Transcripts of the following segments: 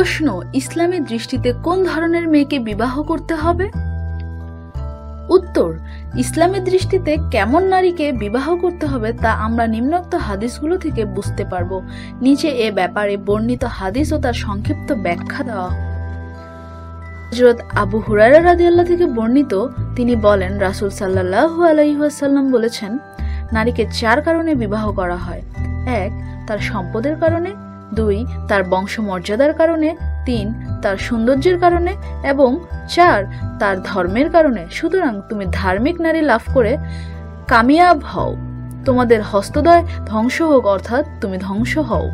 প্রশ্ন, ইসলামী দৃষ্টিতে কোন ধরনের মেয়েকে বিবাহ করতে হবে? উত্তর, ইসলামী দৃষ্টিতে কেমন নারীকে বিবাহ করতে হবে তা আমরা নিম্নোক্ত হাদিসগুলো থেকে বুঝতে পারব। নিচে এ ব্যাপারে বর্ণিত হাদিস ও তার সংক্ষিপ্ত ব্যাখ্যা দেওয়া হলো। হযরত আবু হুরায়রা রাদিয়াল্লাহু থেকে বর্ণিত, তিনি বলেন, রাসূল সাল্লাল্লাহু আলাইহি ওয়াসাল্লাম বলেছেন, নারীকে 4 কারণে বিবাহ করা হয়। 1, তার সম্পদের কারণে, 2, তার বংশমর্যাদার কারণে, 3, তার সৌন্দর্যের কারণে এবং 4, তার ধর্মের কারণে। সুতরাং তুমি ধার্মিক নারী লাভ করে কামিয়াব হও, তোমাদের হস্তদ্বয় ধ্বংস হোক, অর্থাৎ তুমি ধ্বংস হও।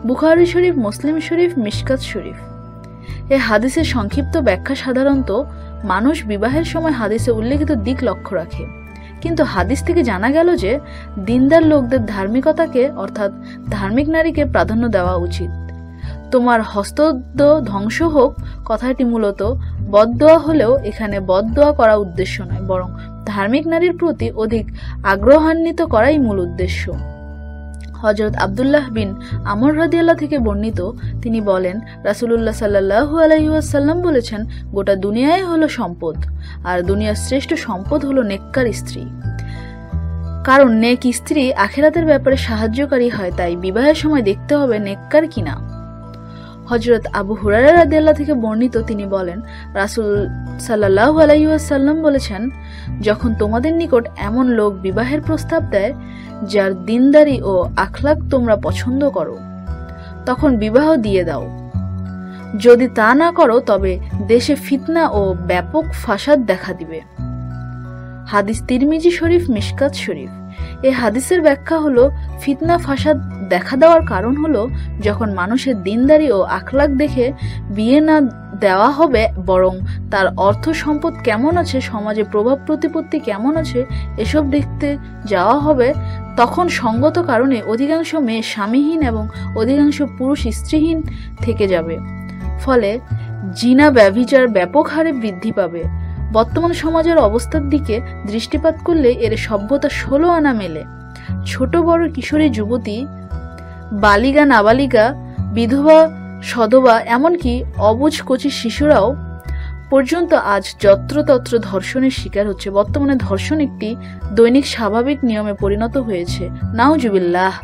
বুখারী শরীফ, মুসলিম শরীফ, মিশকাত শরীফ। এই হাদিসের সংক্ষিপ্ত ব্যাখ্যা সাধারণত মানুষ বিবাহের সময় হাদিসে উল্লেখিত দিক লক্ষ্য রাখে, কিন্তু হাদিস থেকে জানা গেল যে দিনদার লোকদের ধার্মিকতাকে অর্থাৎ ধার্মিক নারীকে প্রাধান্য দেওয়া উচিত। তোমার হস্তদ্বয় ধ্বংস হোক কথাটি মূলত বদদোয়া হলেও এখানে বদদোয়া করা উদ্দেশ্য নয়, বরং ধার্মিক নারীর প্রতি অধিক আগ্রহান্বিত করাই মূল উদ্দেশ্য। হযরত আব্দুল্লাহ বিন আমর রাদিয়াল্লাহু থেকে বর্ণিত, তিনি বলেন, রাসূলুল্লাহ সাল্লাল্লাহু আলাইহি ওয়াসাল্লাম বলেছেন, গোটা দুনিয়ায় হলো সম্পদ, আর দুনিয়ার শ্রেষ্ঠ সম্পদ হলো নেককার স্ত্রী। কারণ নেক স্ত্রী আখিরাতের ব্যাপারে সাহায্যকারী হয়, তাই বিবাহের সময় দেখতে হবে নেককার কিনা। হযরত আবু হুরায়রা রাদিয়াল্লাহু থেকে বর্ণিত, তিনি বলেন, রাসূল সাল্লাল্লাহু আলাইহি ওয়াসাল্লাম বলেছেন, যখন তোমাদের নিকট এমন লোক বিবাহের প্রস্তাব দেয় যার দিনদারি ও আখলাক তোমরা পছন্দ করো, তখন বিবাহ দিয়ে দাও। যদি তা না করো তবে দেশে ফিতনা ও ব্যাপক ফাসাদ দেখা দিবে। হাদিস তিরমিজি শরীফ, মিশকাত শরীফ। এই হাদিসের ব্যাখ্যা হলো, ফিতনা ফাসাদ দেখা দেওয়ার কারণ হলো যখন মানুষের দিনদারি ও আখলাক দেখে বিয়ে না দেওয়া হবে, বরং তার অর্থ সম্পদ কেমন আছে, সমাজে প্রভাব প্রতিপত্তি কেমন আছে, এসব দেখতে যাওয়া হবে। তখন সঙ্গত কারণে অধিকাংশ মেয়ে স্বামীহীন এবং অধিকাংশ পুরুষ স্ত্রীহীন থেকে যাবে, ফলে জিনা ব্যভিচার ব্যাপক হারে বৃদ্ধি পাবে। বর্তমান সমাজের অবস্থার দিকে দৃষ্টিপাত করলে এর সভ্যতা 16 আনা মেলে। ছোট বড় কিশোরী যুবতী, বালিকা নাবালিকা, বিধবা সধবা, এমনকি অবুঝ কচি শিশুরাও পর্যন্ত আজ যত্রতত্র ধর্ষণের শিকার হচ্ছে। বর্তমানে ধর্ষণ একটি দৈনিক স্বাভাবিক নিয়মে পরিণত হয়েছে। নাউজুবিল্লাহ।